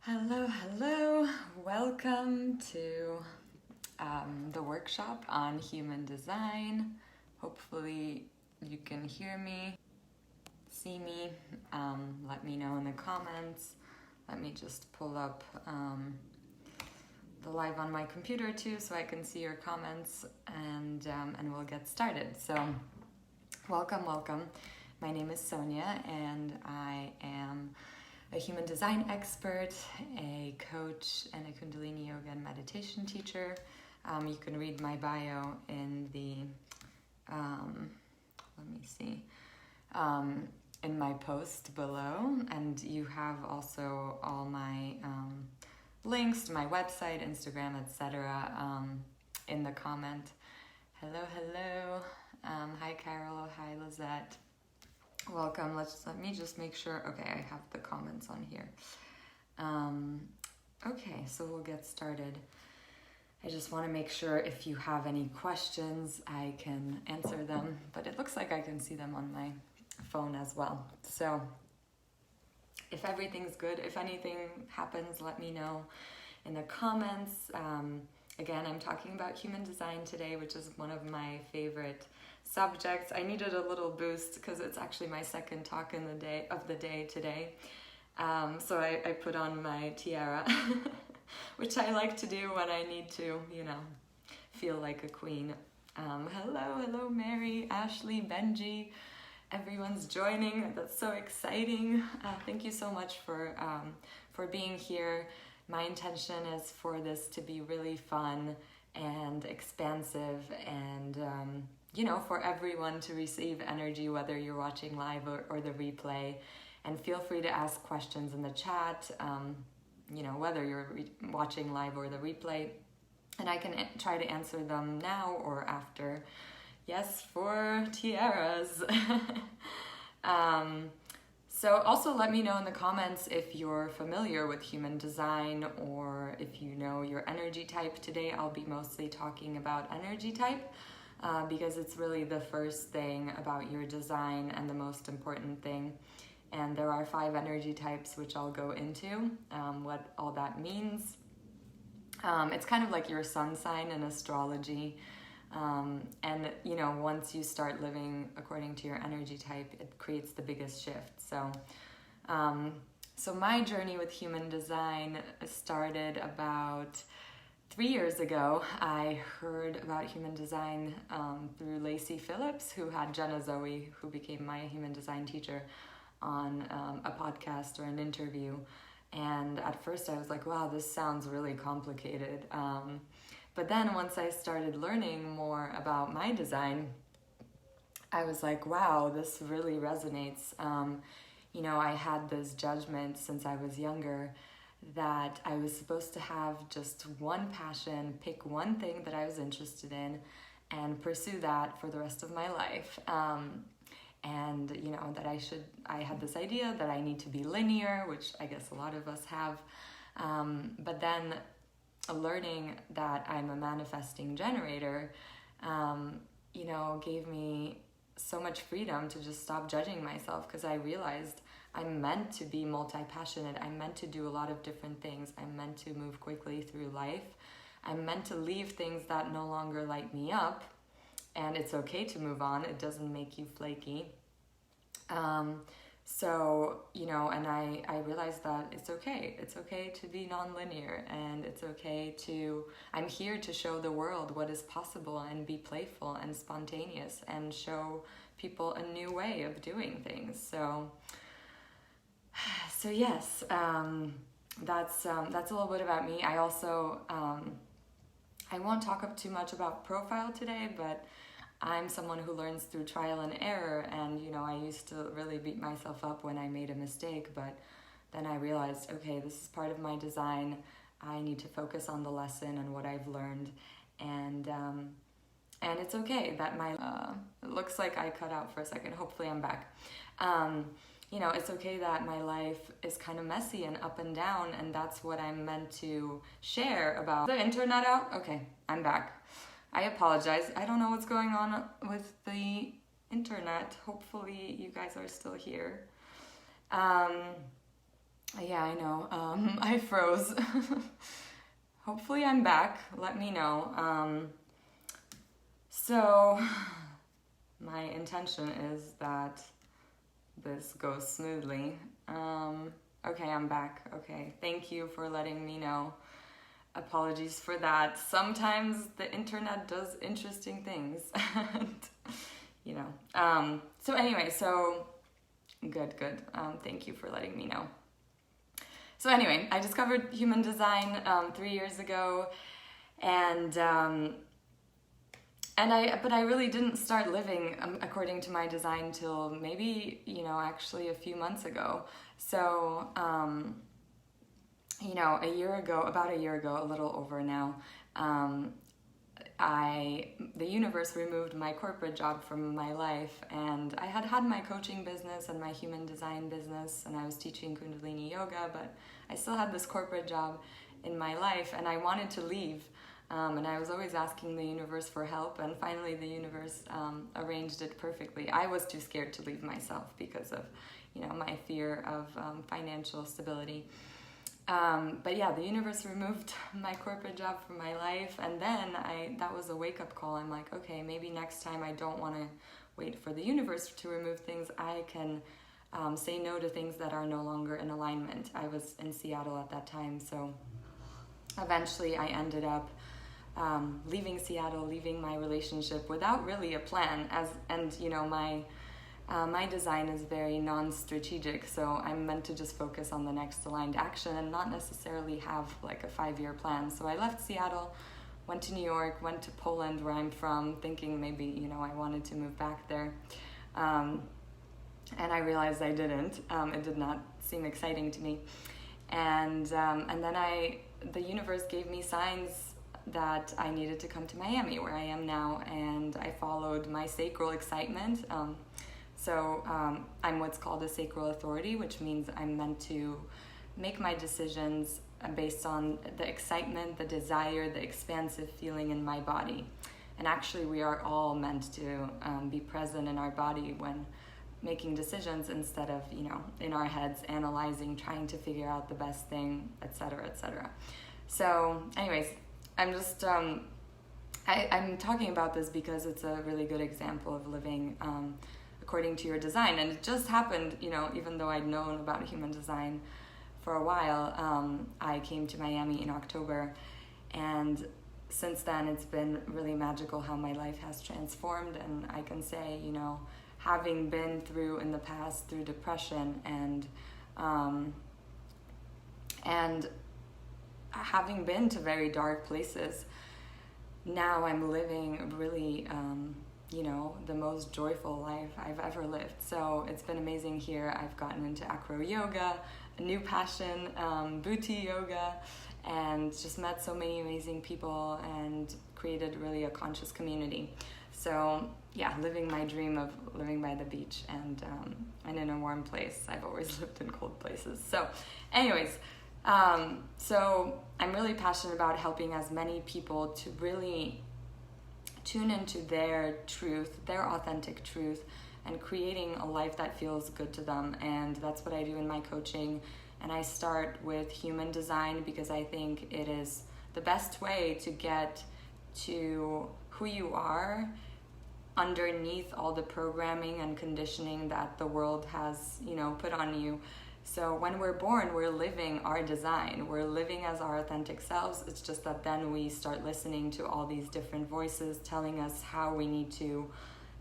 Hello. Welcome to the workshop on human design. Hopefully you can hear me, see me. Let me know in the comments. Let me just pull up the live on my computer too so I can see your comments and we'll get started. So welcome. My name is Sonia and I am a human design expert, a coach, and a Kundalini yoga and meditation teacher. You can read my bio in the, in my post below. And you have also all my links to my website, Instagram, etc. In the comment. Hello. Hi, Carol. Hi, Lizette. Welcome. Let me just make sure. Okay, I have the comments on here. Okay, so we'll get started. I just want to make sure if you have any questions, I can answer them, but it looks like I can see them on my phone as well. So if everything's good, if anything happens, let me know in the comments. Again, I'm talking about human design today, which is one of my favorite subjects. I needed a little boost because it's actually my second talk of the day today. So I put on my tiara, which I like to do when I need to, feel like a queen. Hello, Mary, Ashley, Benji. Everyone's joining. That's so exciting. Thank you so much for being here. My intention is for this to be really fun and expansive and, for everyone to receive energy, whether you're watching live or the replay. And feel free to ask questions in the chat, whether you're watching live or the replay. And I can try to answer them now or after. Yes, for tiaras. So also let me know in the comments if you're familiar with human design or if you know your energy type. Today I'll be mostly talking about energy type because it's really the first thing about your design and the most important thing. And there are 5 energy types which I'll go into, what all that means. It's kind of like your sun sign in astrology. And once you start living according to your energy type, it creates the biggest shift. So my journey with human design started about 3 years ago. I heard about human design through Lacey Phillips, who had Jenna Zoe, who became my human design teacher, on a podcast or an interview. And at first I was like, wow, this sounds really complicated. But then once I started learning more about my design, I was like, wow, this really resonates. I had this judgment since I was younger that I was supposed to have just one passion, pick one thing that I was interested in, and pursue that for the rest of my life. And that I had this idea that I need to be linear, which I guess a lot of us have. But then learning that I'm a manifesting generator, gave me so much freedom to just stop judging myself, because I realized I'm meant to be multi-passionate. I'm meant to do a lot of different things. I'm meant to move quickly through life. I'm meant to leave things that no longer light me up, and it's okay to move on. It doesn't make you flaky. And I realized that it's okay. It's okay to be non-linear, and it's okay I'm here to show the world what is possible and be playful and spontaneous and show people a new way of doing things. So yes, that's a little bit about me. I also, I won't talk up too much about profile today, but I'm someone who learns through trial and error, and I used to really beat myself up when I made a mistake, but then I realized, okay, this is part of my design. I need to focus on the lesson and what I've learned, and it's okay that it looks like I cut out for a second. Hopefully I'm back. It's okay that my life is kind of messy and up and down, and that's what I'm meant to share about. The internet out? Okay, I'm back. I apologize. I don't know what's going on with the internet. Hopefully you guys are still here. Yeah, I know. I froze. Hopefully I'm back. Let me know. So my intention is that this goes smoothly. Okay, I'm back. Okay, thank you for letting me know. Apologies for that. Sometimes the internet does interesting things. And, so anyway, so good. Thank you for letting me know. So anyway, I discovered human design 3 years ago, and I really didn't start living according to my design till maybe, actually a few months ago. So, about a year ago, a little over now, the universe removed my corporate job from my life, and I had my coaching business and my human design business, and I was teaching Kundalini yoga, but I still had this corporate job in my life, and I wanted to leave. And I was always asking the universe for help, and finally the universe arranged it perfectly. I was too scared to leave myself because of, my fear of financial stability. But yeah, the universe removed my corporate job from my life, and then that was a wake-up call. I'm like, okay, maybe next time I don't want to wait for the universe to remove things. I can say no to things that are no longer in alignment. I was in Seattle at that time, so eventually I ended up leaving Seattle, leaving my relationship without really a plan. My design is very non-strategic, so I'm meant to just focus on the next aligned action and not necessarily have like a 5-year plan. So I left Seattle, went to New York, went to Poland, where I'm from, thinking maybe I wanted to move back there, and I realized I didn't. It did not seem exciting to me, and then the universe gave me signs that I needed to come to Miami, where I am now, and I followed my sacral excitement. So I'm what's called a sacral authority, which means I'm meant to make my decisions based on the excitement, the desire, the expansive feeling in my body. And actually we are all meant to be present in our body when making decisions, instead of, in our heads analyzing, trying to figure out the best thing, etc., etc. So anyways, I'm just, I'm talking about this because it's a really good example of living according to your design. And it just happened, even though I'd known about human design for a while, I came to Miami in October, and since then it's been really magical how my life has transformed. And I can say, having been through in the past through depression and having been to very dark places, now I'm living really, the most joyful life I've ever lived. So it's been amazing here. I've gotten into acro yoga, a new passion, booty yoga, and just met so many amazing people and created really a conscious community. So yeah, living my dream of living by the beach and in a warm place. I've always lived in cold places. So anyways, so I'm really passionate about helping as many people to really tune into their truth, their authentic truth, and creating a life that feels good to them. And that's what I do in my coaching. And I start with human design because I think it is the best way to get to who you are underneath all the programming and conditioning that the world has, put on you. So when we're born, we're living our design. We're living as our authentic selves. It's just that then we start listening to all these different voices telling us how we need to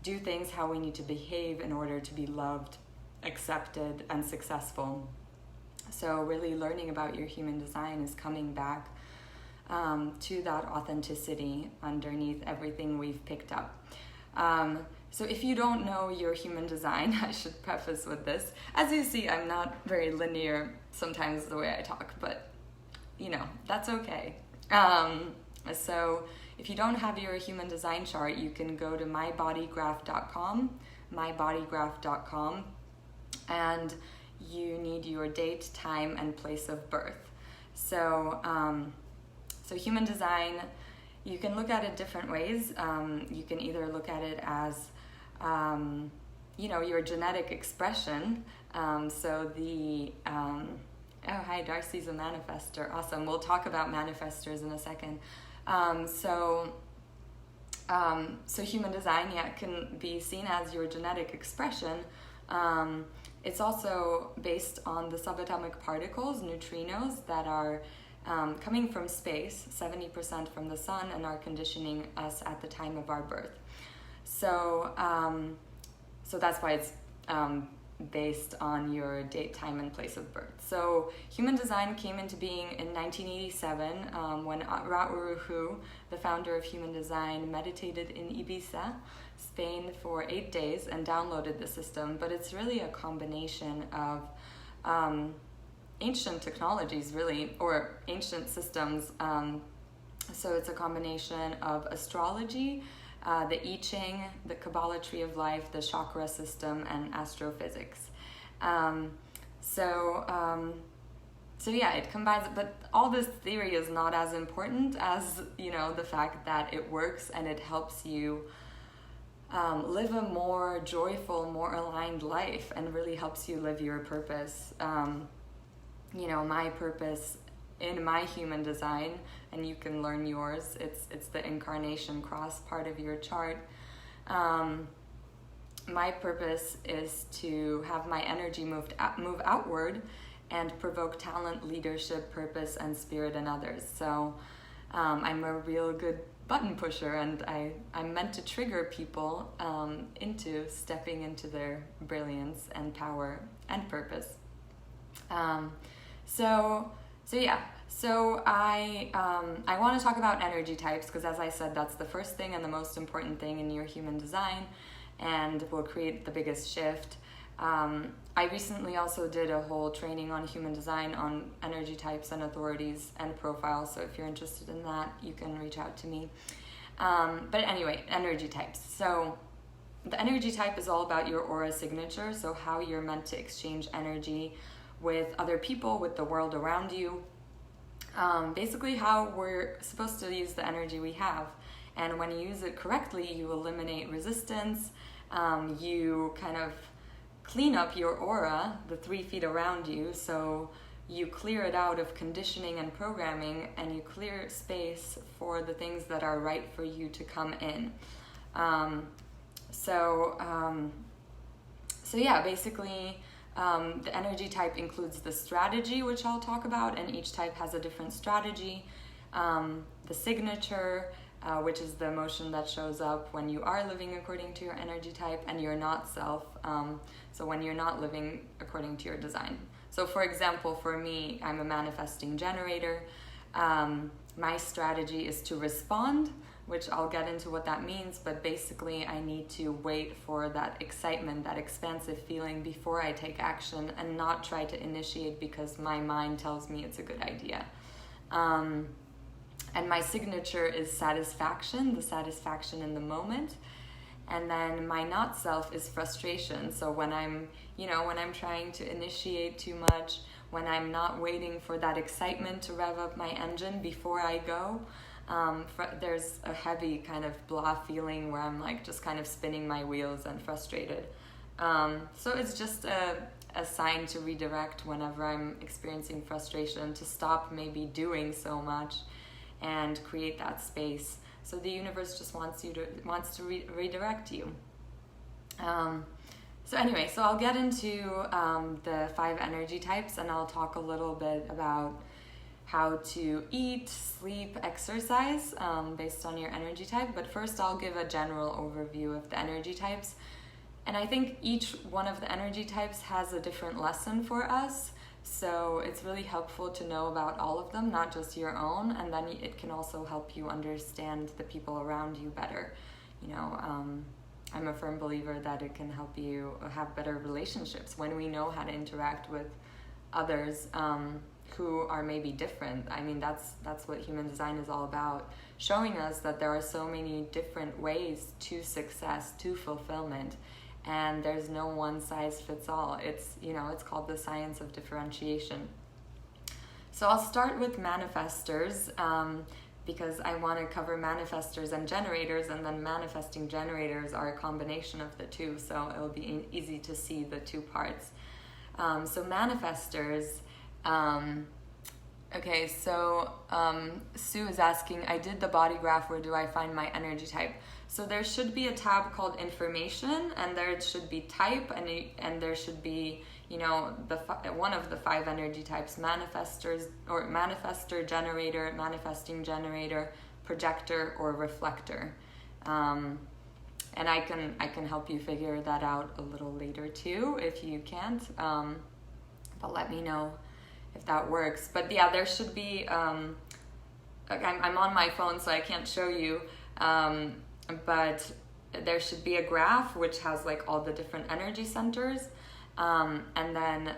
do things, how we need to behave in order to be loved, accepted, and successful. So really learning about your human design is coming back to that authenticity underneath everything we've picked up. So if you don't know your human design, I should preface with this. As you see, I'm not very linear sometimes the way I talk, but that's okay. So if you don't have your human design chart, you can go to mybodygraph.com, and you need your date, time, and place of birth. So human design, you can look at it different ways. You can either look at it as, your genetic expression. So the Oh, hi, Darcy's a manifester. Awesome. We'll talk about manifestors in a second. So human design, can be seen as your genetic expression. It's also based on the subatomic particles, neutrinos, that are coming from space, 70% from the sun, and are conditioning us at the time of our birth. So that's why it's based on your date, time, and place of birth. So human design came into being in 1987 when Ra-Uru-Hu, the founder of human design, meditated in Ibiza, Spain, for 8 days and downloaded the system. But it's really a combination of ancient technologies, really, or ancient systems. So it's a combination of astrology, the I Ching, the Kabbalah tree of life, the chakra system, and astrophysics. It combines, but all this theory is not as important as, the fact that it works and it helps you live a more joyful, more aligned life, and really helps you live your purpose. My purpose in my human design, and you can learn yours. It's the incarnation cross part of your chart. My purpose is to have my energy move outward and provoke talent, leadership, purpose, and spirit in others. So I'm a real good button pusher, and I'm meant to trigger people into stepping into their brilliance and power and purpose. So I want to talk about energy types because, as I said, that's the first thing and the most important thing in your human design, and will create the biggest shift. I recently also did a whole training on human design on energy types and authorities and profiles, so if you're interested in that, you can reach out to me. But anyway, energy types. So the energy type is all about your aura signature, so how you're meant to exchange energy with other people, with the world around you. Basically how we're supposed to use the energy we have. And when you use it correctly, you eliminate resistance, you kind of clean up your aura, the 3 feet around you, so you clear it out of conditioning and programming, and you clear space for the things that are right for you to come in. Basically, the energy type includes the strategy, which I'll talk about, and each type has a different strategy. The signature, which is the emotion that shows up when you are living according to your energy type, and your not self, so when you're not living according to your design. So for example, for me, I'm a manifesting generator. My strategy is to respond, which I'll get into what that means, but basically I need to wait for that excitement, that expansive feeling before I take action, and not try to initiate because my mind tells me it's a good idea. And my signature is satisfaction, the satisfaction in the moment. And then my not self is frustration. So when I'm trying to initiate too much, when I'm not waiting for that excitement to rev up my engine before I go, there's a heavy kind of blah feeling where I'm like just kind of spinning my wheels and frustrated. So it's just a sign to redirect whenever I'm experiencing frustration, to stop maybe doing so much and create that space. So the universe just wants to redirect you. So I'll get into the 5 energy types, and I'll talk a little bit about how to eat, sleep, exercise based on your energy type. But first I'll give a general overview of the energy types. And I think each one of the energy types has a different lesson for us. So it's really helpful to know about all of them, not just your own, and then it can also help you understand the people around you better. I'm a firm believer that it can help you have better relationships when we know how to interact with others who are maybe different. I mean, that's what human design is all about, showing us that there are so many different ways to success, to fulfillment. And there's no one size fits all. It's called the science of differentiation. So I'll start with manifestors because I want to cover manifestors and generators, and then manifesting generators are a combination of the two, so it'll be easy to see the two parts. So manifestors, Okay, so Sue is asking, I did the body graph, where do I find my energy type? So there should be a tab called information, and there should be type, and there should be, you know, one of the 5 energy types: manifestors, or manifestor, generator, manifesting generator, projector, or reflector. And I can help you figure that out a little later too, if you can't. But let me know if that works. But yeah, there should be, I'm on my phone, so I can't show you, but there should be a graph which has like all the different energy centers, and then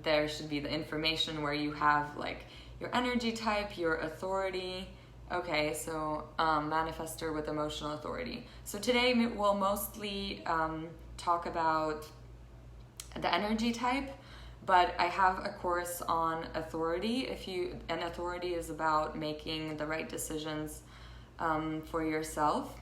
there should be the information where you have like your energy type, your authority. Okay, so manifestor with emotional authority. So today we'll mostly talk about the energy type, but I have a course on authority. And authority is about making the right decisions for yourself.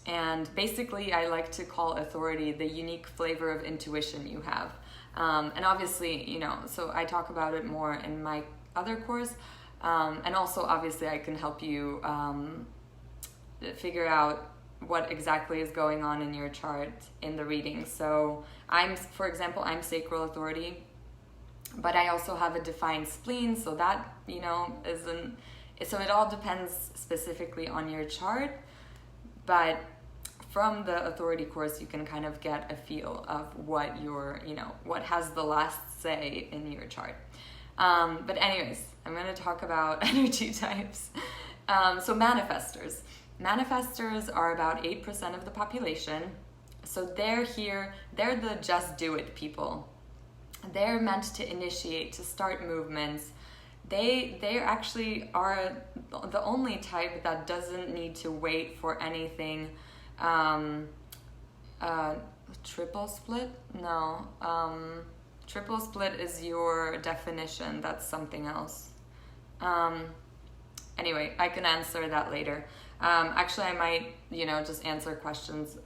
And basically, I like to call authority the unique flavor of intuition you have. And obviously, you know, so I talk about it more in my other course. And also, obviously, I can help you figure out what exactly is going on in your chart in the reading. So for example, I'm sacral authority, but I also have a defined spleen, so that, you know, so it all depends specifically on your chart. But from the authority course, you can kind of get a feel of what what has the last say in your chart. But anyways, I'm going to talk about energy types. So manifestors. Manifestors are about 8% of the population. So they're the just do it people. They're meant to initiate, to start movements. They actually are the only type that doesn't need to wait for anything. Triple split? No. Triple split is your definition. That's something else. Anyway, I can answer that later. Actually, I might, just answer questions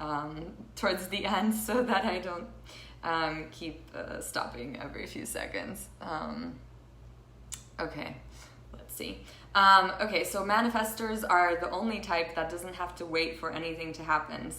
towards the end so that I don't keep stopping every few seconds. Okay, let's see. Okay, so manifestors are the only type that doesn't have to wait for anything to happen.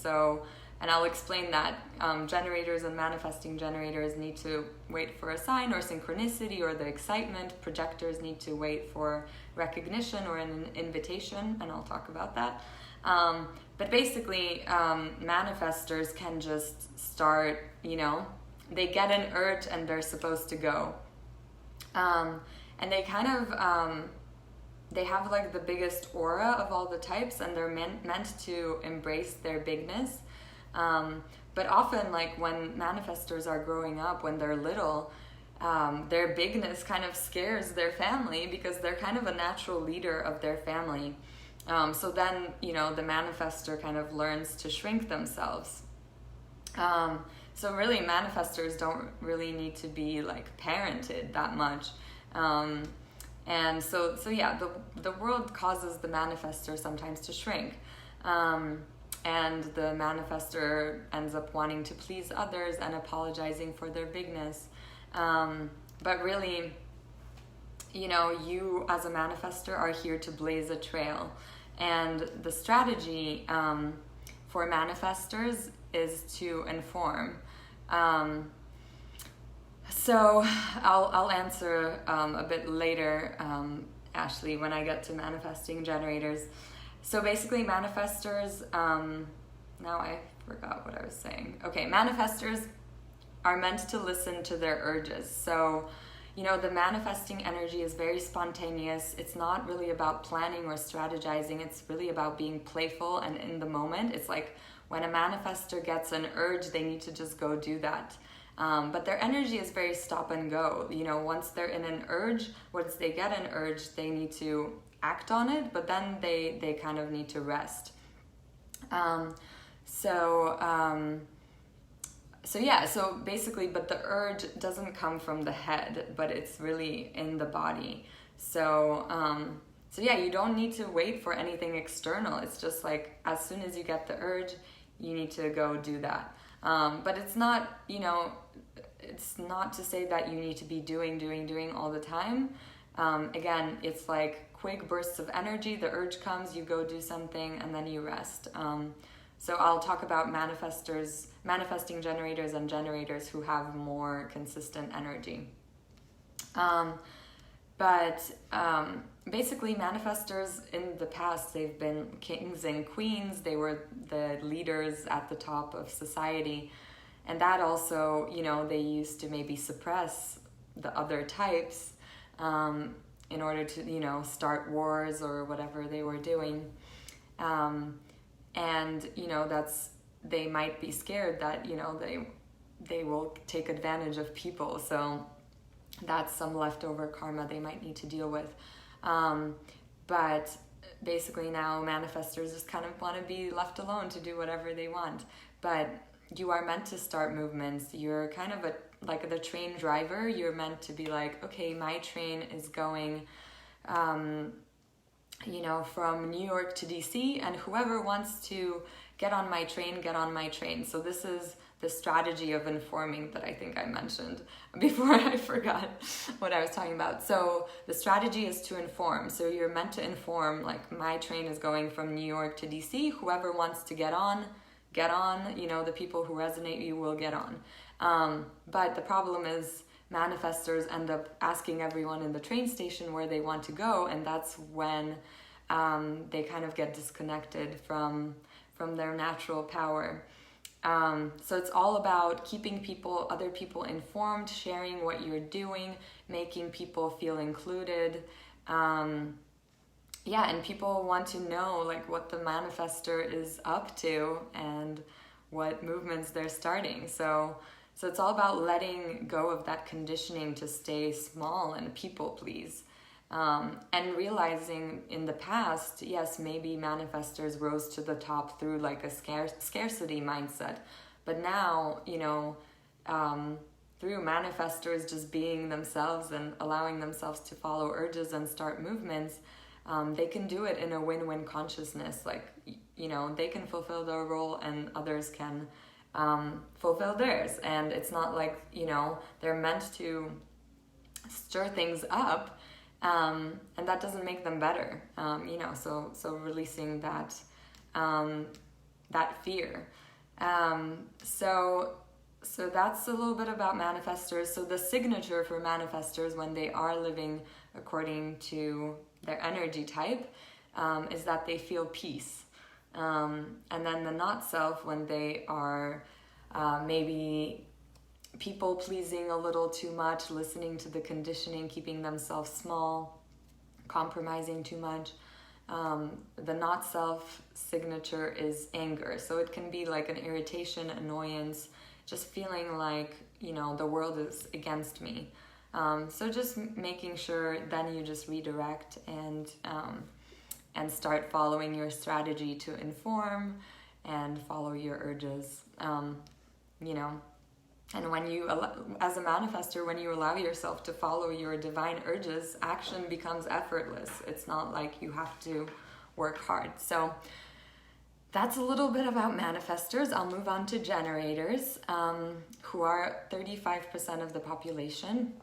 And I'll explain that. Generators and manifesting generators need to wait for a sign or synchronicity or the excitement. Projectors need to wait for recognition or an invitation, and I'll talk about that. But basically, manifestors can just start, they get an urge and they're supposed to go. And they kind of, they have like the biggest aura of all the types, and they're meant to embrace their bigness. But often, like when manifestors are growing up, when they're little, their bigness kind of scares their family because they're kind of a natural leader of their family. So then, the manifestor kind of learns to shrink themselves. So really, manifestors don't really need to be like parented that much. And so yeah, the world causes the manifestor sometimes to shrink. And the manifestor ends up wanting to please others and apologizing for their bigness. But really, you as a manifestor are here to blaze a trail. And the strategy for manifestors is to inform. So I'll answer a bit later, Ashley, when I get to manifesting generators. So basically manifestors, now I forgot what I was saying. Okay, manifestors are meant to listen to their urges. So, the manifesting energy is very spontaneous. It's not really about planning or strategizing. It's really about being playful and in the moment. It's like when a manifestor gets an urge, they need to just go do that. But their energy is very stop and go. Once they're in an urge, once they get an urge, they need to act on it, but then they kind of need to rest. So basically, but the urge doesn't come from the head, but it's really in the body. So yeah, you don't need to wait for anything external. It's just like as soon as you get the urge, you need to go do that. But it's not, it's not to say that you need to be doing all the time. Again, it's like quick bursts of energy. The urge comes, you go do something, and then you rest. So I'll talk about manifesting generators and generators who have more consistent energy. Basically, manifestors in the past, they've been kings and queens. They were the leaders at the top of society. And that also, they used to maybe suppress the other types in order to, start wars or whatever they were doing. They might be scared that, they will take advantage of people. So that's some leftover karma they might need to deal with. But basically now manifestors just kind of want to be left alone to do whatever they want. But you are meant to start movements. You're kind of like the train driver. You're meant to be like, okay, my train is going, from New York to DC, and whoever wants to get on my train. So this is the strategy of informing that I think I mentioned before I forgot what I was talking about. So the strategy is to inform. So you're meant to inform, like, my train is going from New York to DC. Whoever wants to get on, the people who resonate you will get on. But the problem is manifestors end up asking everyone in the train station where they want to go, and that's when they kind of get disconnected from their natural power. So it's all about keeping other people informed, sharing what you're doing, making people feel included. And people want to know like what the manifestor is up to and what movements they're starting. So it's all about letting go of that conditioning to stay small and people please. And realizing in the past, yes, maybe manifestors rose to the top through like a scarcity mindset. But now, through manifestors just being themselves and allowing themselves to follow urges and start movements, they can do it in a win-win consciousness. Like, they can fulfill their role and others can fulfill theirs. And it's not like, they're meant to stir things up. And that doesn't make them better, so releasing that fear. So that's a little bit about manifestors. So the signature for manifestors when they are living according to their energy type is that they feel peace. And then the not self, when they are maybe people pleasing a little too much, listening to the conditioning, keeping themselves small, compromising too much. The not self signature is anger. So it can be like an irritation, annoyance, just feeling like, the world is against me. So just making sure then you just redirect and start following your strategy to inform and follow your urges, And when you, as a manifestor, when you allow yourself to follow your divine urges, action becomes effortless. It's not like you have to work hard. So that's a little bit about manifestors. I'll move on to generators, who are 35% of the population.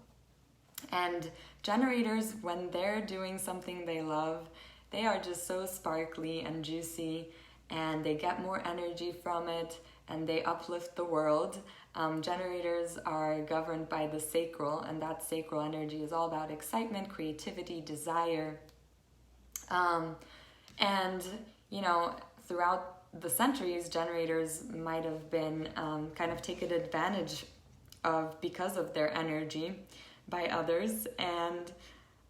And generators, when they're doing something they love, they are just so sparkly and juicy, and they get more energy from it, and they uplift the world. Generators are governed by the sacral, and that sacral energy is all about excitement, creativity, desire. Throughout the centuries, generators might have been kind of taken advantage of because of their energy by others, and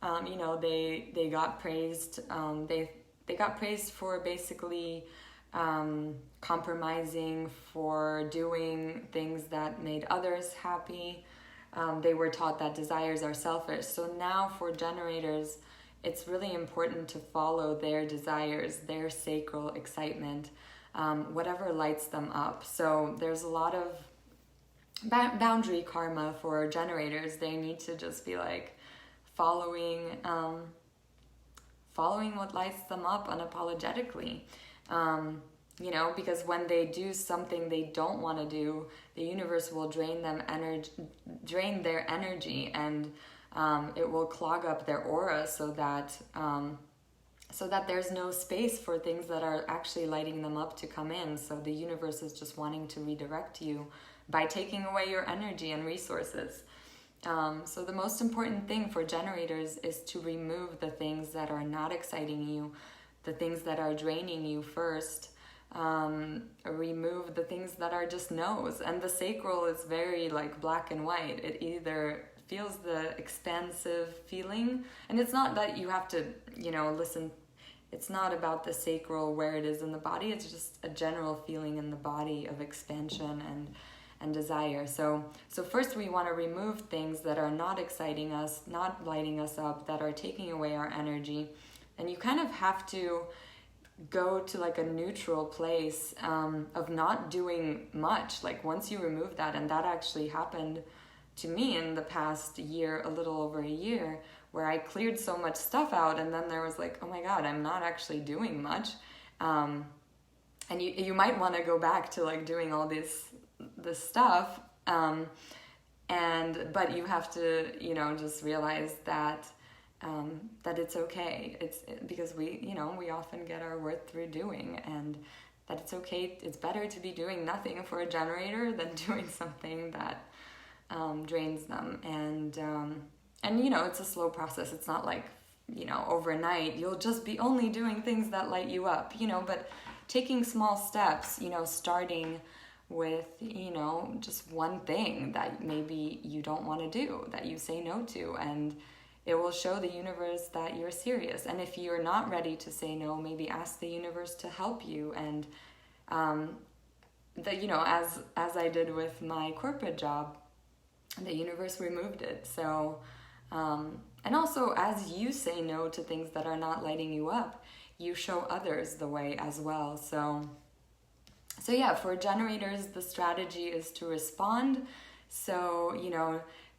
they got praised. They got praised for basically compromising, for doing things that made others happy. They were taught that desires are selfish. So now for generators, it's really important to follow their desires, their sacral excitement, whatever lights them up. So there's a lot of boundary karma for generators. They need to just be like following what lights them up unapologetically. because when they do something they don't want to do, the universe will drain their energy, and it will clog up their aura so that there's no space for things that are actually lighting them up to come in. So the universe is just wanting to redirect you by taking away your energy and resources. So the most important thing for generators is to remove the things that are not exciting you, the things that are draining you first. Remove the things that are just no's. And the sacral is very like black and white. It either feels the expansive feeling, and it's not that you have to, listen. It's not about the sacral where it is in the body. It's just a general feeling in the body of expansion and desire. So first we want to remove things that are not exciting us, not lighting us up, that are taking away our energy. And you kind of have to go to like a neutral place of not doing much. Like once you remove that, and that actually happened to me in the past year, a little over a year, where I cleared so much stuff out, and then there was like, oh my God, I'm not actually doing much. And you might want to go back to like doing all this stuff, but you have to, just realize that it's okay. It's because we often get our worth through doing, and that it's okay. It's better to be doing nothing for a generator than doing something that drains them. And it's a slow process. It's not like, overnight you'll just be only doing things that light you up, but taking small steps, starting with, just one thing that maybe you don't want to do, that you say no to, and it will show the universe that you're serious. And if you're not ready to say no, maybe ask the universe to help you. And as I did with my corporate job, the universe removed it. So and also, as you say no to things that are not lighting you up, you show others the way as well. So yeah, for generators, the strategy is to respond. So,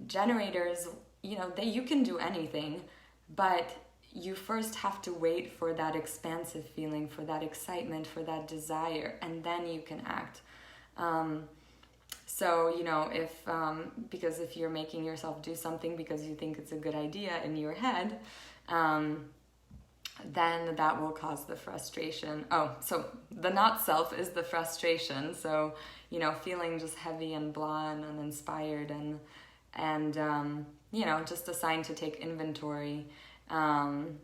generators, you can do anything, but you first have to wait for that expansive feeling, for that excitement, for that desire, and then you can act. Because if you're making yourself do something because you think it's a good idea in your head, then that will cause the frustration. So the not self is the frustration. So, feeling just heavy and blah and uninspired and just a sign to take inventory. So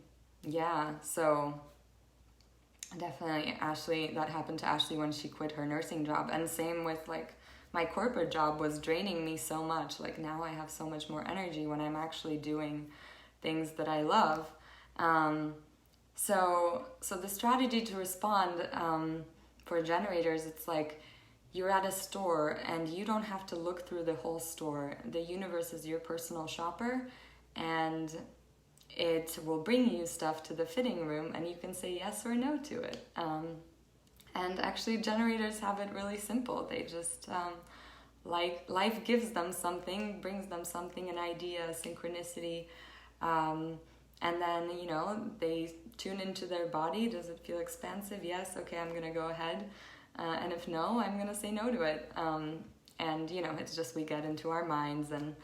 definitely that happened to Ashley when she quit her nursing job. And same with like my corporate job was draining me so much. Like now I have so much more energy when I'm actually doing things that I love. So the strategy to respond for generators, it's like you're at a store and you don't have to look through the whole store. The universe is your personal shopper, and it will bring you stuff to the fitting room, and you can say yes or no to it. And actually generators have it really simple. They just, life gives them something, brings them something, an idea, a synchronicity, and then, they tune into their body. Does it feel expansive? Yes. Okay, I'm going to go ahead. And if no, I'm going to say no to it. And, it's just we get into our minds, and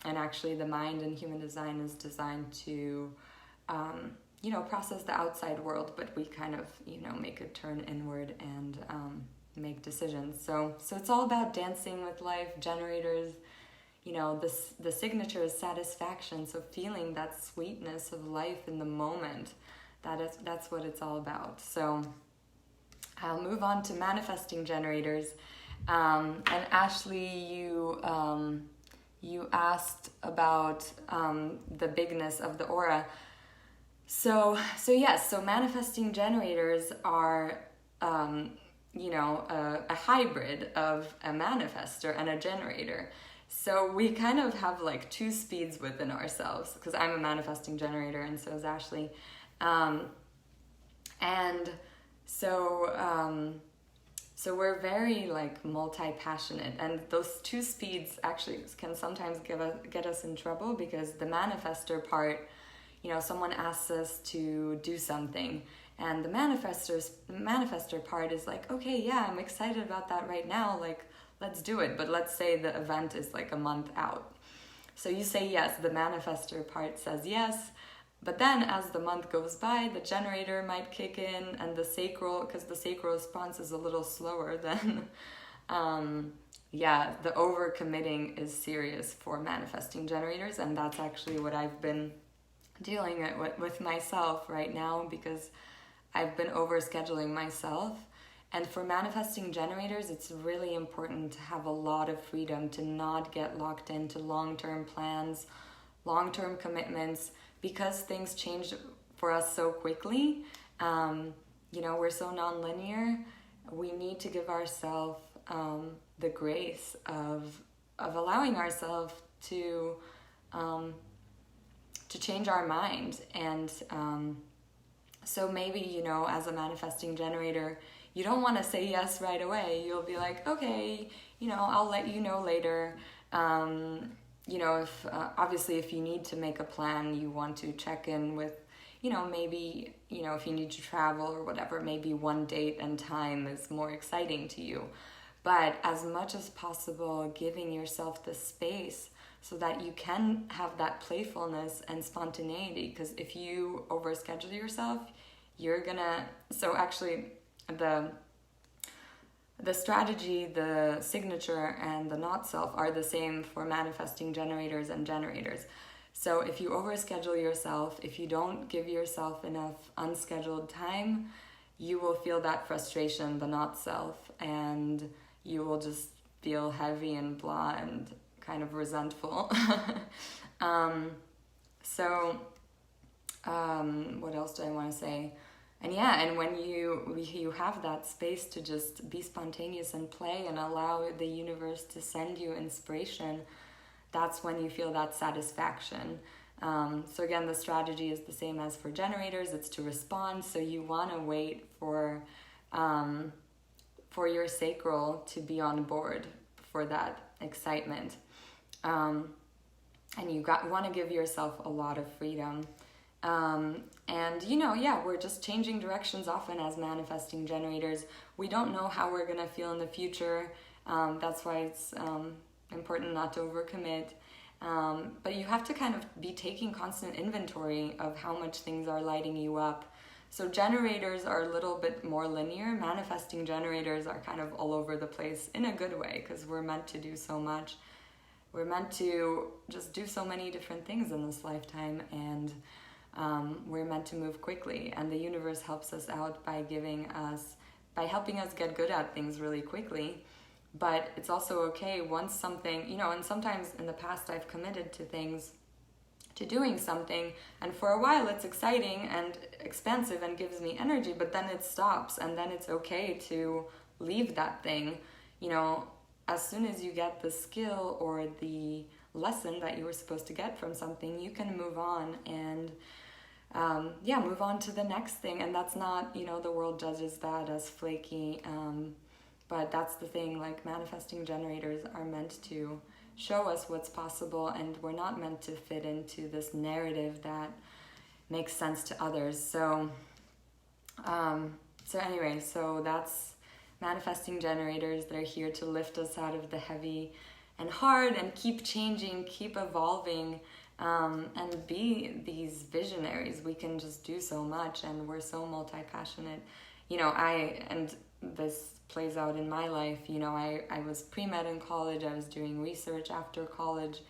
actually the mind in human design is designed to, process the outside world, but we kind of, make a turn inward and make decisions. So it's all about dancing with life. Generators, the signature is satisfaction. So feeling that sweetness of life in the moment, that's what it's all about. So I'll move on to manifesting generators. And Ashley, you asked about the bigness of the aura. So yes, so manifesting generators are, a hybrid of a manifester and a generator. So we kind of have like two speeds within ourselves, because I'm a manifesting generator and so is Ashley. So we're very like multi-passionate, and those two speeds actually can sometimes get us in trouble, because the manifester part, someone asks us to do something And the manifester part is like, okay, yeah, I'm excited about that right now, like, let's do it. But let's say the event is like a month out. So you say yes, the manifester part says yes, but then as the month goes by, the generator might kick in, and the sacral, because the sacral response is a little slower than, the overcommitting is serious for manifesting generators, and that's actually what I've been dealing with myself right now, because I've been overscheduling myself. And for manifesting generators, it's really important to have a lot of freedom, to not get locked into long-term plans, long-term commitments, because things change for us so quickly. We're so non-linear. We need to give ourselves the grace of allowing ourselves to change our mind. And so maybe, as a manifesting generator, you don't want to say yes right away. You'll be like, okay, I'll let you know later. If obviously if you need to make a plan, you want to check in with, maybe, if you need to travel or whatever, maybe one date and time is more exciting to you. But as much as possible, giving yourself the space so that you can have that playfulness and spontaneity. Because if you overschedule yourself, you're gonna, so actually the strategy, the signature, and the not self are the same for manifesting generators and generators. So if you overschedule yourself, if you don't give yourself enough unscheduled time, you will feel that frustration, the not self, and you will just feel heavy and blah and kind of resentful. What else do I want to say? And when you have that space to just be spontaneous and play and allow the universe to send you inspiration, that's when you feel that satisfaction. So again, the strategy is the same as for generators. It's to respond. So you want to wait for your sacral to be on board for that excitement. And you want to give yourself a lot of freedom. We're just changing directions often as manifesting generators. We don't know how we're going to feel in the future. That's why it's important not to overcommit. But you have to kind of be taking constant inventory of how much things are lighting you up. So generators are a little bit more linear. Manifesting generators are kind of all over the place in a good way, because we're meant to do so much. We're meant to just do so many different things in this lifetime, and we're meant to move quickly, and the universe helps us out by helping us get good at things really quickly. But it's also okay once something, and sometimes in the past I've committed to doing something, and for a while it's exciting and expansive and gives me energy, but then it stops, and then it's okay to leave that thing. As soon as you get the skill or the lesson that you were supposed to get from something, you can move on and move on to the next thing. And that's not, the world judges that as flaky, but that's the thing, like manifesting generators are meant to show us what's possible, and we're not meant to fit into this narrative that makes sense to others. So that's manifesting generators. They're here to lift us out of the heavy and hard and keep changing, keep evolving, and be these visionaries. We can just do so much, and we're so multi-passionate. And this plays out in my life. I was pre-med in college. I was doing research after college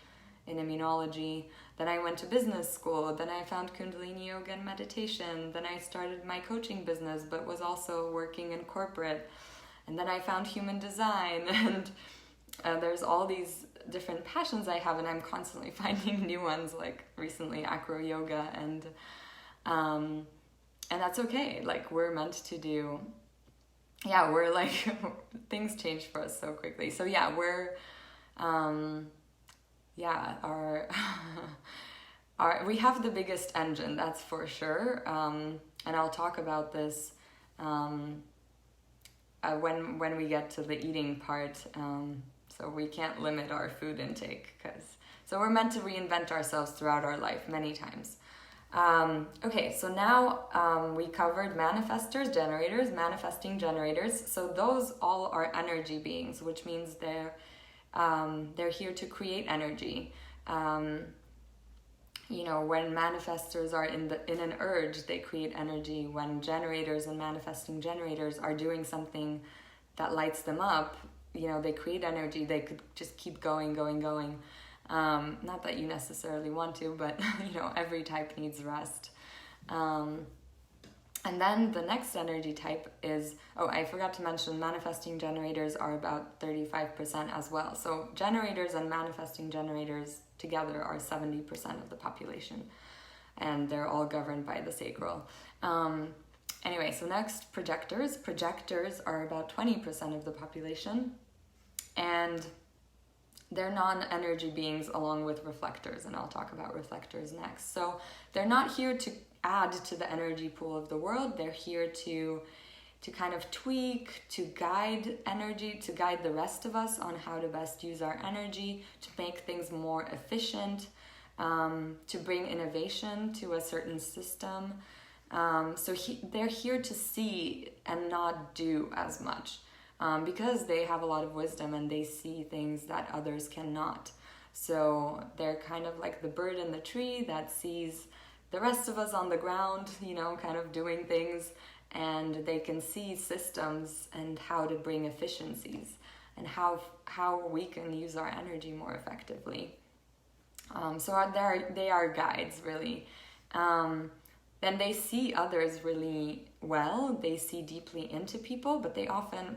in immunology. Then I went to business school. Then I found Kundalini yoga and meditation. Then I started my coaching business, but was also working in corporate. And then I found human design, and there's all these different passions I have, and I'm constantly finding new ones, like recently acro yoga, and that's okay. Like, we're meant to do, we're like, things change for us so quickly. So we're, we have the biggest engine, that's for sure. And I'll talk about this when we get to the eating part. So we can't limit our food intake, so we're meant to reinvent ourselves throughout our life many times. Okay, so now we covered manifestors, generators, manifesting generators. So those all are energy beings, which means they're here to create energy. You know, when manifestors are in an urge, they create energy. When generators and manifesting generators are doing something that lights them up, you know, they create energy. They could just keep going. Not that you necessarily want to, but you know, every type needs rest. And then the next energy type is, I forgot to mention, manifesting generators are about 35% as well. So generators and manifesting generators together are 70% of the population, and they're all governed by the sacral. Anyway, so next, projectors. Projectors are about 20% of the population, and they're non-energy beings along with reflectors, and I'll talk about reflectors next. So they're not here to add to the energy pool of the world. They're here to kind of tweak, to guide energy, to guide the rest of us on how to best use our energy, to make things more efficient, to bring innovation to a certain system. So they're here to see and not do as much, because they have a lot of wisdom and they see things that others cannot. So they're kind of like the bird in the tree that sees the rest of us on the ground, you know, kind of doing things, and they can see systems and how to bring efficiencies and how we can use our energy more effectively. So they are guides, really. Then they see others really well. They see deeply into people, but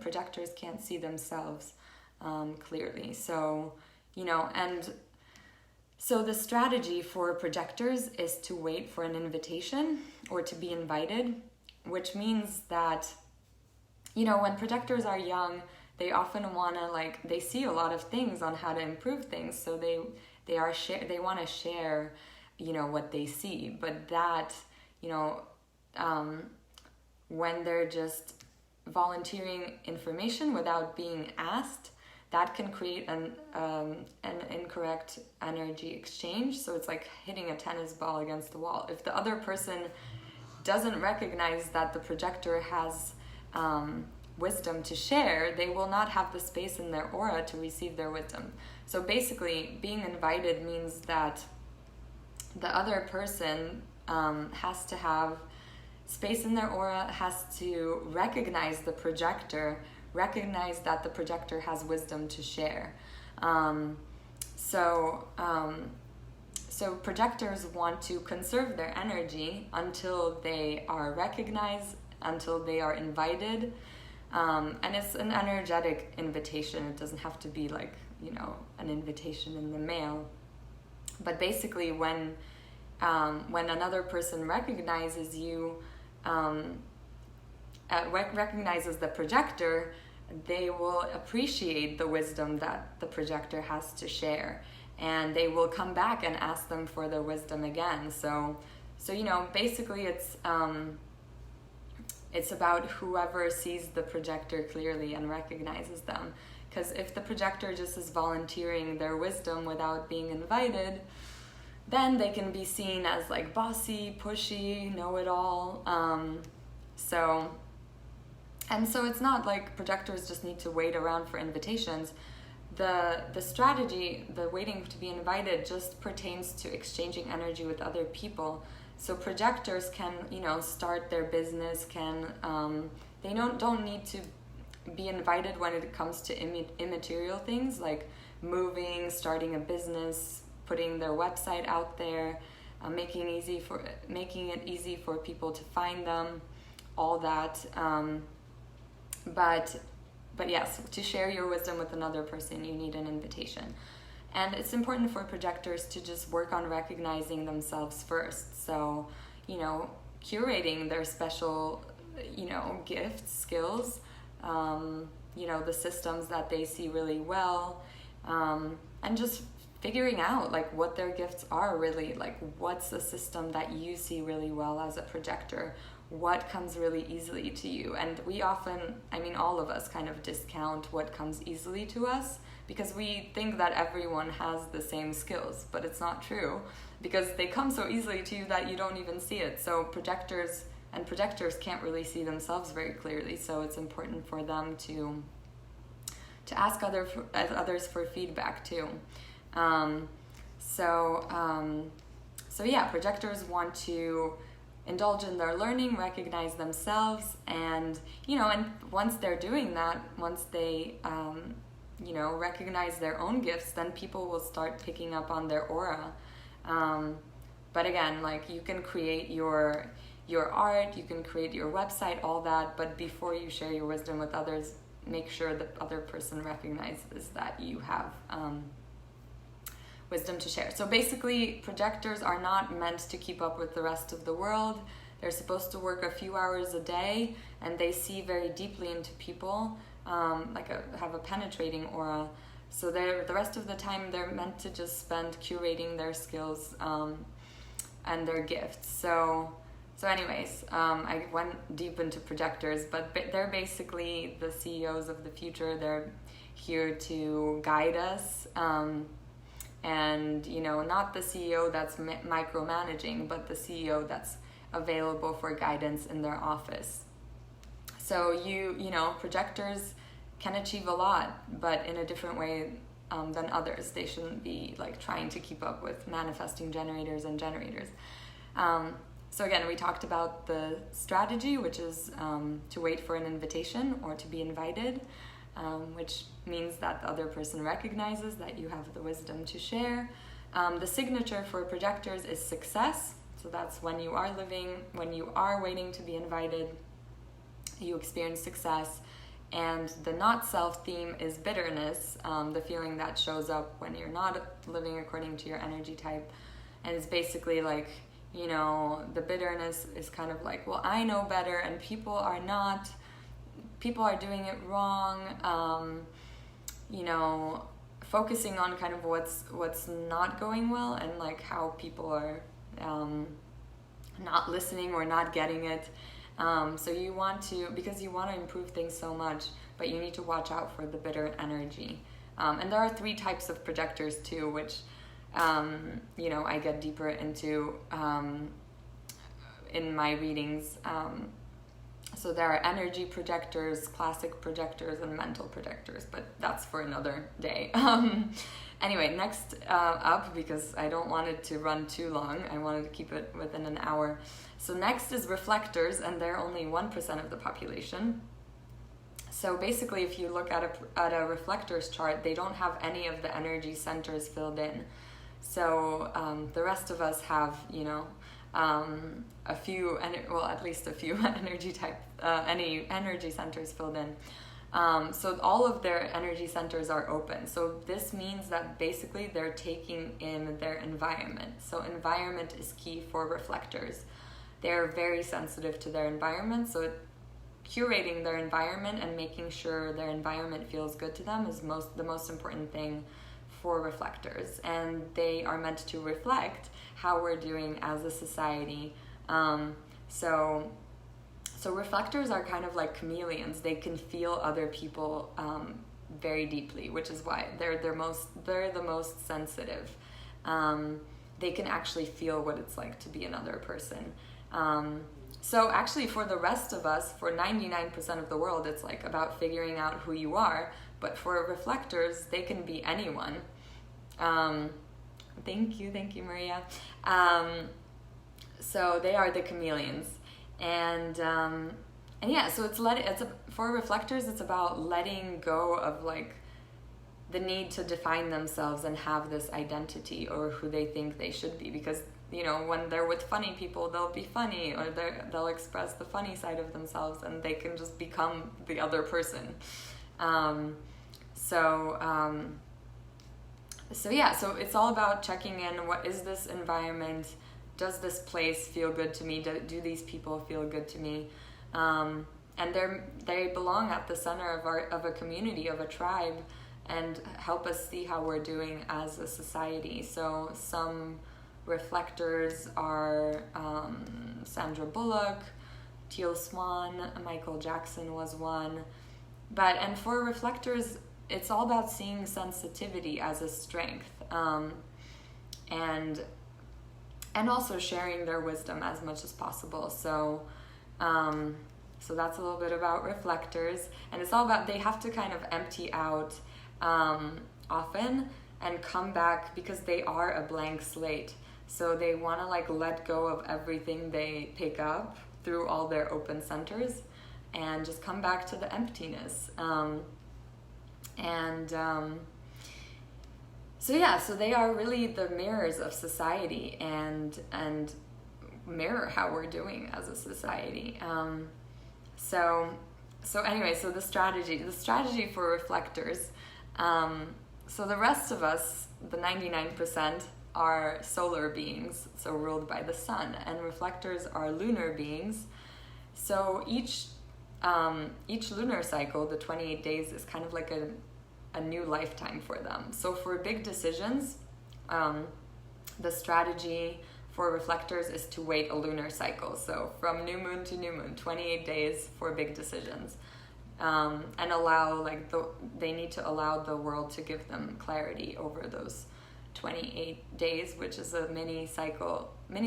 projectors can't see themselves clearly. So, you know, and so the strategy for projectors is to wait for an invitation or to be invited, which means that, you know, when projectors are young, they often want to, they see a lot of things on how to improve things. So they want to share, you know, what they see. But that, you know, when they're just volunteering information without being asked, that can create an incorrect energy exchange. So it's like hitting a tennis ball against the wall. If the other person doesn't recognize that the projector has wisdom to share, they will not have the space in their aura to receive their wisdom. So basically, being invited means that the other person has to have space in their aura, has to recognize the projector, recognize that the projector has wisdom to share. So projectors want to conserve their energy until they are recognized, until they are invited. And it's an energetic invitation. It doesn't have to be like, you know, an invitation in the mail. But basically when another person recognizes you, recognizes the projector, they will appreciate the wisdom that the projector has to share, and they will come back and ask them for their wisdom again. So you know, basically it's about whoever sees the projector clearly and recognizes them. Because if the projector just is volunteering their wisdom without being invited, then they can be seen as like bossy, pushy, know-it-all. So it's not like projectors just need to wait around for invitations. The strategy, the waiting to be invited, just pertains to exchanging energy with other people. So projectors can, you know, start their business, they don't need to be invited when it comes to immaterial things like moving, starting a business, putting their website out there, making it easy for people to find them, all that. But yes, to share your wisdom with another person, you need an invitation. And it's important for projectors to just work on recognizing themselves first. So, you know, curating their special, you know, gifts, skills, you know, the systems that they see really well, and just figuring out like what their gifts are really, like what's the system that you see really well as a projector, what comes really easily to you. And we often, I mean, all of us kind of discount what comes easily to us because we think that everyone has the same skills, but it's not true, because they come so easily to you that you don't even see it. So projectors can't really see themselves very clearly, so it's important for them to ask others for feedback too. So yeah, projectors want to indulge in their learning, recognize themselves, and and once they're doing that, once they recognize their own gifts, then people will start picking up on their aura. But again, like, you can create your art, you can create your website, all that, but before you share your wisdom with others, make sure the other person recognizes that you have wisdom to share. So basically, projectors are not meant to keep up with the rest of the world. They're supposed to work a few hours a day, and they see very deeply into people, have a penetrating aura. So the rest of the time, they're meant to just spend curating their skills and their gifts. So anyways, I went deep into projectors, but they're basically the CEOs of the future. They're here to guide us, and not the CEO that's micromanaging, but the CEO that's available for guidance in their office. So projectors can achieve a lot, but in a different way than others. They shouldn't be like trying to keep up with manifesting generators and generators. So again, we talked about the strategy, which is to wait for an invitation or to be invited, which means that the other person recognizes that you have the wisdom to share. The signature for projectors is success. So that's when you are waiting to be invited, you experience success. And the not self theme is bitterness, the feeling that shows up when you're not living according to your energy type. And it's basically like, the bitterness is kind of like, well, I know better and people are doing it wrong, focusing on kind of what's not going well, and like how people are not listening or not getting it. So you want to improve things so much, but you need to watch out for the bitter energy. And there are 3 types of projectors too, which I get deeper into in my readings. So there are energy projectors, classic projectors, and mental projectors, but that's for another day. Anyway, next up, because I don't want it to run too long, I wanted to keep it within an hour. So next is reflectors, and they're only 1% of the population. So basically, if you look at a reflector's chart, they don't have any of the energy centers filled in. So the rest of us have, at least a few energy centers filled in. So all of their energy centers are open. So this means that basically they're taking in their environment. So environment is key for reflectors. They're very sensitive to their environment. So curating their environment and making sure their environment feels good to them is the most important thing for reflectors. And they are meant to reflect how we're doing as a society. So reflectors are kind of like chameleons. They can feel other people very deeply, which is why they're the most sensitive. They can actually feel what it's like to be another person. So actually, for the rest of us, for 99% of the world, it's like about figuring out who you are. But for reflectors, they can be anyone. Thank you, Maria. So they are the chameleons, and yeah. So for reflectors, it's about letting go of like the need to define themselves and have this identity or who they think they should be, because when they're with funny people, they'll be funny, or they'll express the funny side of themselves, and they can just become the other person. So it's all about checking in. What is this environment? Does this place feel good to me? Do these people feel good to me? And they belong at the center of a community, of a tribe, and help us see how we're doing as a society. So some reflectors are Sandra Bullock, Teal Swan, Michael Jackson was one. And for reflectors, it's all about seeing sensitivity as a strength, and also sharing their wisdom as much as possible. So that's a little bit about reflectors, and it's all about, they have to kind of empty out often and come back, because they are a blank slate. So they want to like let go of everything they pick up through all their open centers and just come back to the emptiness. So they are really the mirrors of society and mirror how we're doing as a society. So the strategy for reflectors. So the rest of us, the 99%, are solar beings, so ruled by the sun, and reflectors are lunar beings. So each lunar cycle, the 28 days, is kind of like a new lifetime for them. So for big decisions, the strategy for reflectors is to wait a lunar cycle. So from new moon to new moon, 28 days for big decisions. And they need to allow the world to give them clarity over those 28 days, which is a mini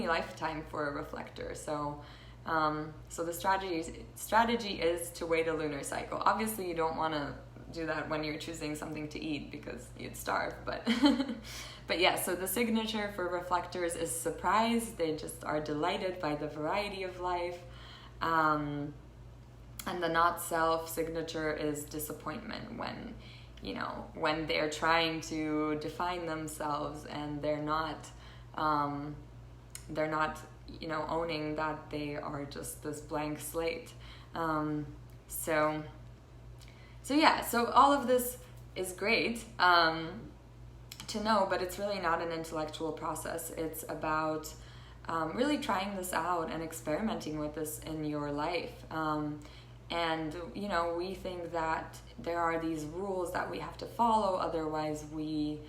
lifetime for a reflector. So the strategy is to wait a lunar cycle. Obviously, you don't want to do that when you're choosing something to eat, because you'd starve, but so the signature for reflectors is surprise. They just are delighted by the variety of life. And the not self signature is disappointment, when they're trying to define themselves and they're not owning that they are just this blank slate. So all of this is great to know, but it's really not an intellectual process. It's about really trying this out and experimenting with this in your life. And we think that there are these rules that we have to follow, otherwise we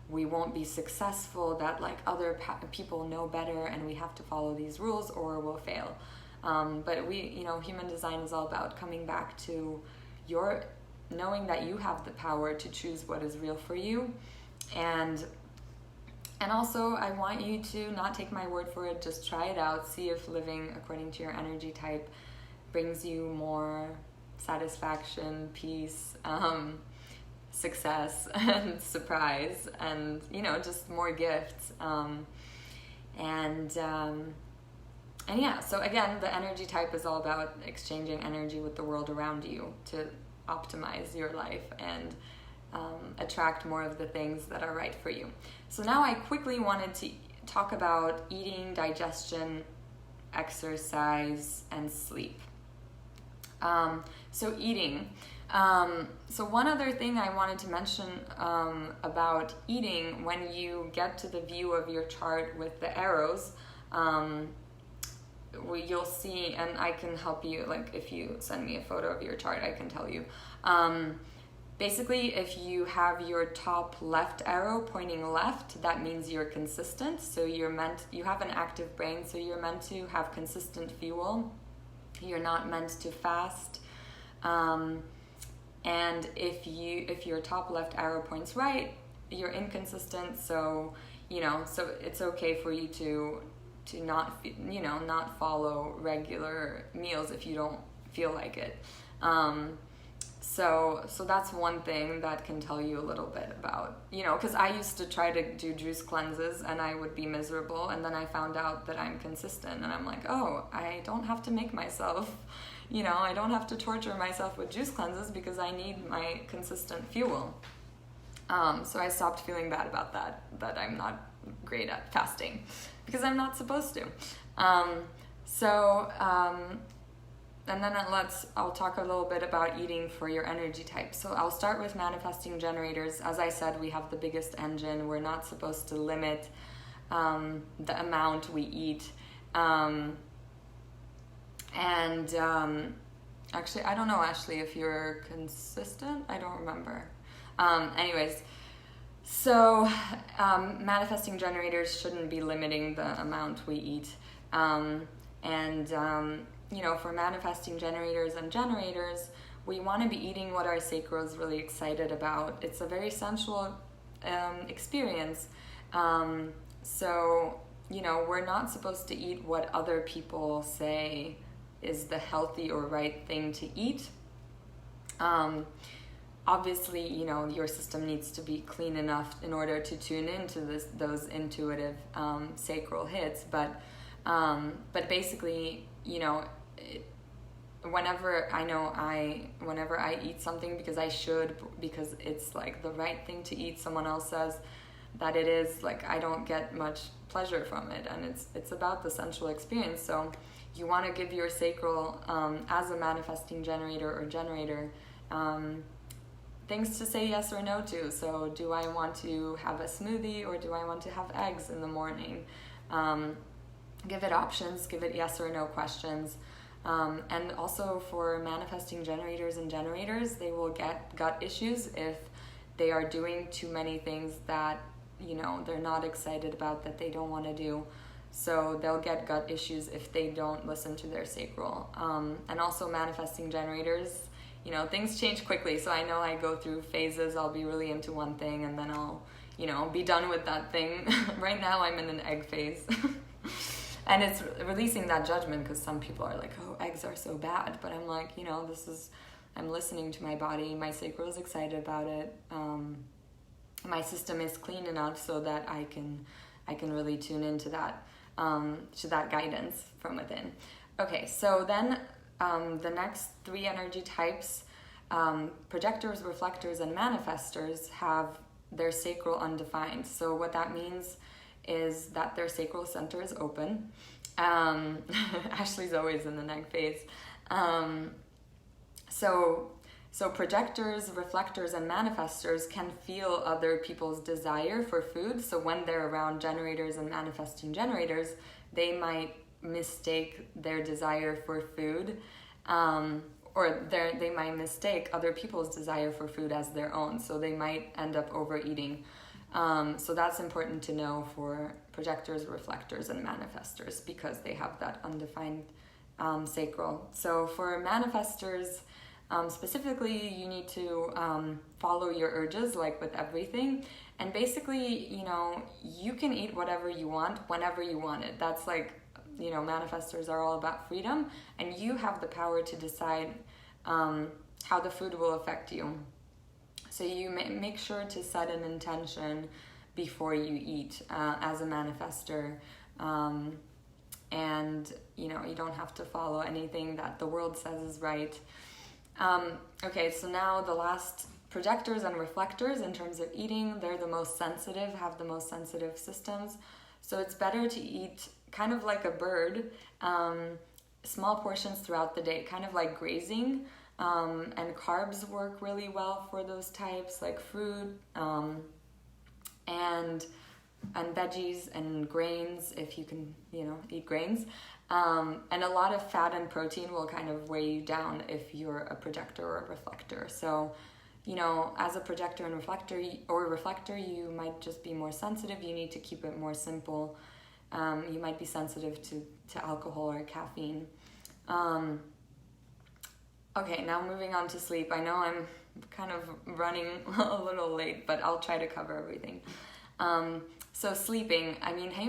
won't be successful, that like other people know better and we have to follow these rules or we'll fail. But human design is all about coming back to your knowing that you have the power to choose what is real for you. And also, I want you to not take my word for it, just try it out, see if living according to your energy type brings you more satisfaction, peace, success, and surprise, and just more gifts. So again, the energy type is all about exchanging energy with the world around you to optimize your life and attract more of the things that are right for you. So now I quickly wanted to talk about eating, digestion, exercise, and sleep. So eating. So one other thing I wanted to mention about eating, when you get to the view of your chart with the arrows, you'll see, and I can help you, like if you send me a photo of your chart, I can tell you. Basically, if you have your top left arrow pointing left, that means you're consistent. So you have an active brain, so you're meant to have consistent fuel. You're not meant to fast. And if your top left arrow points right, you're inconsistent. So it's okay for you to not follow regular meals if you don't feel like it. So that's one thing that can tell you a little bit about, because I used to try to do juice cleanses and I would be miserable, and then I found out that I'm consistent and I'm like, oh, I don't have to make myself, I don't have to torture myself with juice cleanses because I need my consistent fuel. So I stopped feeling bad about that I'm not great at fasting because I'm not supposed to. And then I'll talk a little bit about eating for your energy type. So I'll start with manifesting generators. As I said, we have the biggest engine. We're not supposed to limit the amount we eat. Actually, I don't know, Ashley, if you're consistent. I don't remember. Anyways, so manifesting generators shouldn't be limiting the amount we eat. For manifesting generators and generators, we want to be eating what our sacral is really excited about. It's a very sensual experience. We're not supposed to eat what other people say is the healthy or right thing to eat. Obviously, your system needs to be clean enough in order to tune into those intuitive sacral hits. But basically, whenever I eat something because it's like the right thing to eat, someone else says that it is, like, I don't get much pleasure from it, and it's about the sensual experience. So you want to give your sacral, as a manifesting generator or generator, things to say yes or no to. So do I want to have a smoothie, or do I want to have eggs in the morning? Give it options, give it yes or no questions. And also for manifesting generators and generators, they will get gut issues if they are doing too many things that they're not excited about, that they don't want to do. So they'll get gut issues if they don't listen to their sacral. And also manifesting generators, things change quickly. So I know I go through phases. I'll be really into one thing, and then I'll be done with that thing. Right now I'm in an egg phase. And it's releasing that judgment, because some people are like, oh, eggs are so bad. But I'm like, I'm listening to my body. My sacral is excited about it. My system is clean enough so that I can really tune into that, to that guidance from within. Okay, so then the next three energy types, projectors, reflectors, and manifestors, have their sacral undefined. So what that means is that their sacral center is open. Ashley's always in the neg phase. So projectors, reflectors, and manifestors can feel other people's desire for food. So when they're around generators and manifesting generators, they might mistake their desire for food, or they might mistake other people's desire for food as their own. So they might end up overeating. So that's important to know for projectors, reflectors, and manifestors, because they have that undefined sacral. So for manifestors, specifically, you need to follow your urges, like with everything. And basically, you can eat whatever you want, whenever you want it. That's like, manifestors are all about freedom, and you have the power to decide how the food will affect you. So you make sure to set an intention before you eat as a manifestor. And, you don't have to follow anything that the world says is right. Okay, so now the last, projectors and reflectors, in terms of eating, they're the most sensitive, have the most sensitive systems. So it's better to eat kind of like a bird, small portions throughout the day, kind of like grazing. And carbs work really well for those types, like fruit, and veggies and grains, if you can, eat grains. And a lot of fat and protein will kind of weigh you down if you're a projector or a reflector. So, as a projector and reflector, you might just be more sensitive. You need to keep it more simple. You might be sensitive to alcohol or caffeine. Okay, now moving on to sleep. I know I'm kind of running a little late, but I'll try to cover everything. So sleeping,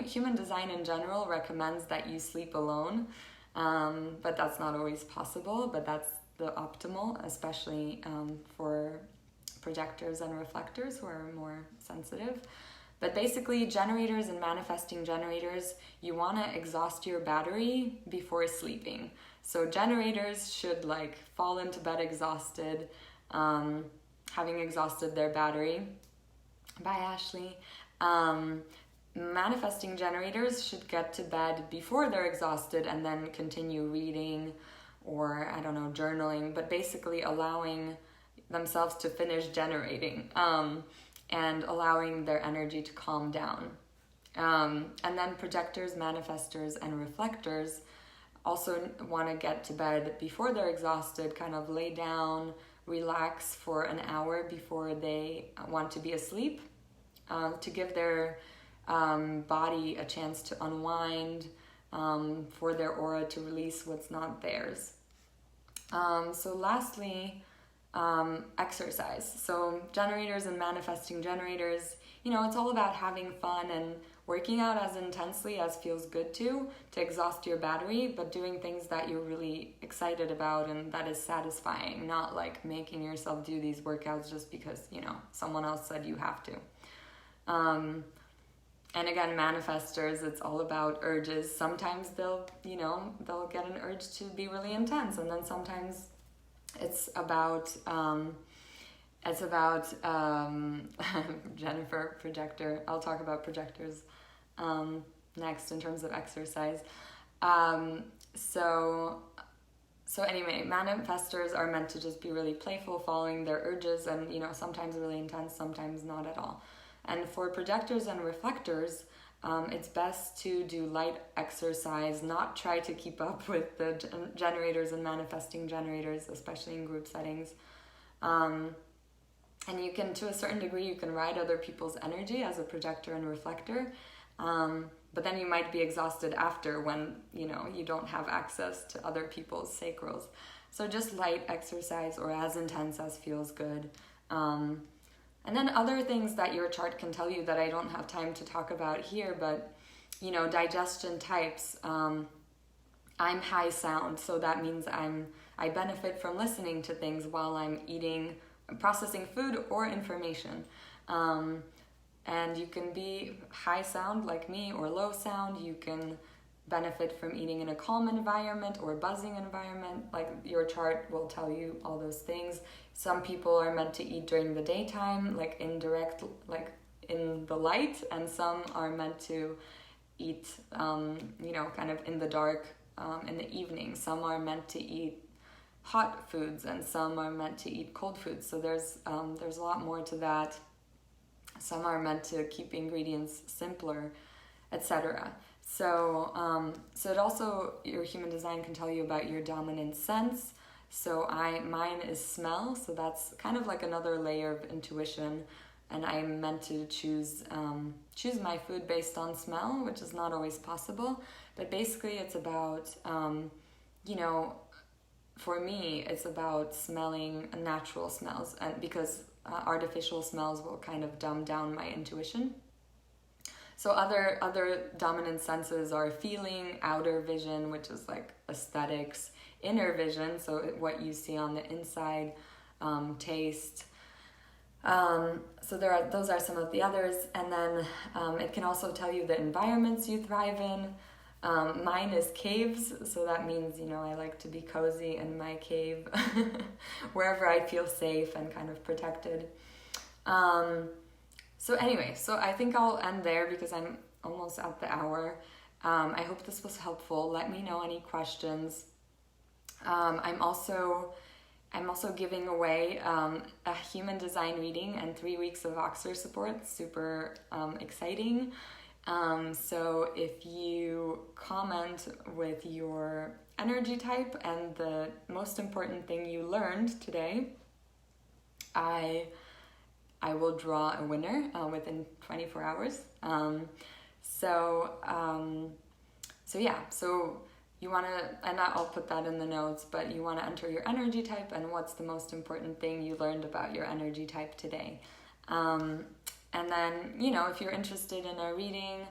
human design in general recommends that you sleep alone, but that's not always possible, but that's the optimal, especially for projectors and reflectors who are more sensitive. But basically, generators and manifesting generators, you want to exhaust your battery before sleeping. So generators should fall into bed exhausted, having exhausted their battery. Bye, Ashley. Manifesting generators should get to bed before they're exhausted and then continue reading or, journaling, but basically allowing themselves to finish generating and allowing their energy to calm down. And then projectors, manifestors, and reflectors also want to get to bed before they're exhausted, kind of lay down relax for an hour before they want to be asleep, to give their body a chance to unwind, for their aura to release what's not theirs. So lastly, exercise. So generators and manifesting generators, it's all about having fun and working out as intensely as feels good to exhaust your battery, but doing things that you're really excited about and that is satisfying, not like making yourself do these workouts just because, someone else said you have to. And again, manifestors, it's all about urges. Sometimes they'll get an urge to be really intense, and then sometimes it's about Jennifer, projector. I'll talk about projectors next in terms of exercise. So anyway, manifestors are meant to just be really playful, following their urges, and sometimes really intense, sometimes not at all. And for projectors and reflectors, it's best to do light exercise, not try to keep up with the generators and manifesting generators, especially in group settings. And you can, to a certain degree, you can ride other people's energy as a projector and reflector. But then you might be exhausted after when, you don't have access to other people's sacrals. So just light exercise or as intense as feels good. And then other things that your chart can tell you that I don't have time to talk about here, but, digestion types. I'm high sound, so that means I benefit from listening to things while I'm eating, processing food or information. And you can be high sound like me or low sound. You can benefit from eating in a calm environment or buzzing environment. Like your chart will tell you all those things. Some people are meant to eat during the daytime, like in the light, and some are meant to eat, kind of in the dark, in the evening. Some are meant to eat hot foods, and some are meant to eat cold foods. So there's a lot more to that. Some are meant to keep ingredients simpler, etc. So it also, your human design can tell you about your dominant sense. So mine is smell, so that's kind of like another layer of intuition, and I'm meant to choose my food based on smell, which is not always possible. But basically, it's about for me, it's about smelling natural smells, and because artificial smells will kind of dumb down my intuition. So other dominant senses are feeling, outer vision, which is like aesthetics, inner vision, so what you see on the inside, taste. So those are some of the others, and then it can also tell you the environments you thrive in. Mine is caves, so that means, I like to be cozy in my cave, wherever I feel safe and kind of protected. So anyway, so I think I'll end there because I'm almost at the hour. I hope this was helpful. Let me know any questions. I'm also giving away a human design reading and 3 weeks of Voxer support. Super exciting. So if you comment with your energy type and the most important thing you learned today, I will draw a winner within 24 hours. So you want to, and I'll put that in the notes, but you want to enter your energy type and what's the most important thing you learned about your energy type today. And then, if you're interested in a reading,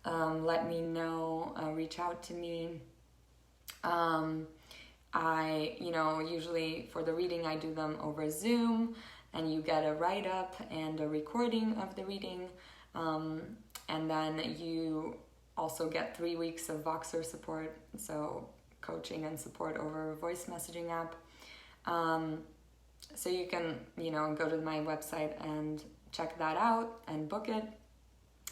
let me know, reach out to me. Usually for the reading, I do them over Zoom, and you get a write-up and a recording of the reading. And then you also get 3 weeks of Voxer support, so coaching and support over a voice messaging app. So you can, go to my website and check that out and book it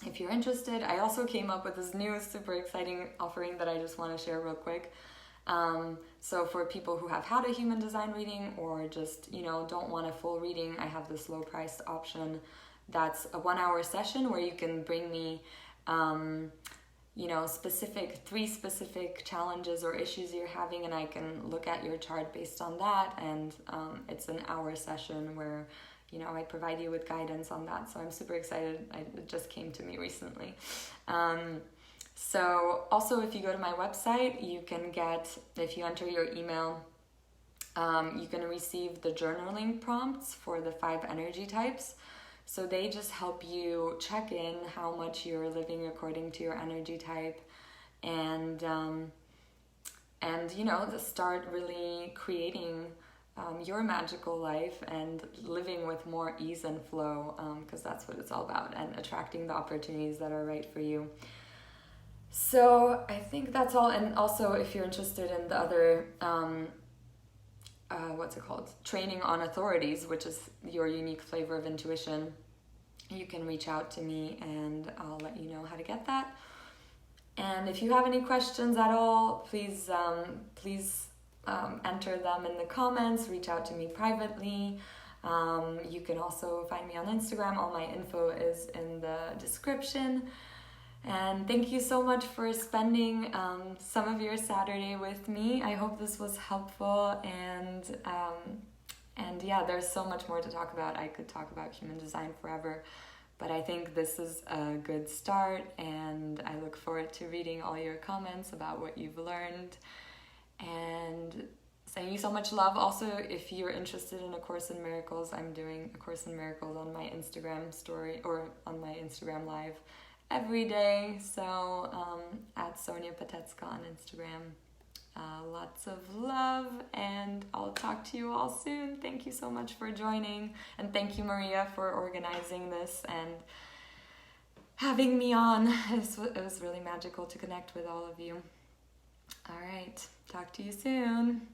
if you're interested. I also came up with this new super exciting offering that I just want to share real quick. So for people who have had a human design reading or just, don't want a full reading, I have this low priced option that's a 1 hour session where you can bring me, three specific challenges or issues you're having, and I can look at your chart based on that. And it's an hour session where, I provide you with guidance on that. So I'm super excited. It just came to me recently. So also, if you go to my website, you can if you enter your email, you can receive the journaling prompts for the 5 energy types. So they just help you check in how much you're living according to your energy type, and to start really creating your magical life and living with more ease and flow, because that's what it's all about, and attracting the opportunities that are right for you. So I think that's all. And also, if you're interested in the other training on authorities, which is your unique flavor of intuition, you can reach out to me and I'll let you know how to get that. And if you have any questions at all, please enter them in the comments, reach out to me privately. You can also find me on Instagram. All my info is in the description. And thank you so much for spending some of your Saturday with me. I hope this was helpful, and yeah, there's so much more to talk about. I could talk about human design forever, but I think this is a good start, and I look forward to reading all your comments about what you've learned, and sending you so much love. Also, if you're interested in A Course in Miracles, I'm doing A Course in Miracles on my Instagram story or on my Instagram live every day. So at Sonia Patetska on Instagram. Lots of love, and I'll talk to you all soon. Thank you so much for joining, and thank you, Maria, for organizing this and having me on. It was really magical to connect with all of you. All right, talk to you soon.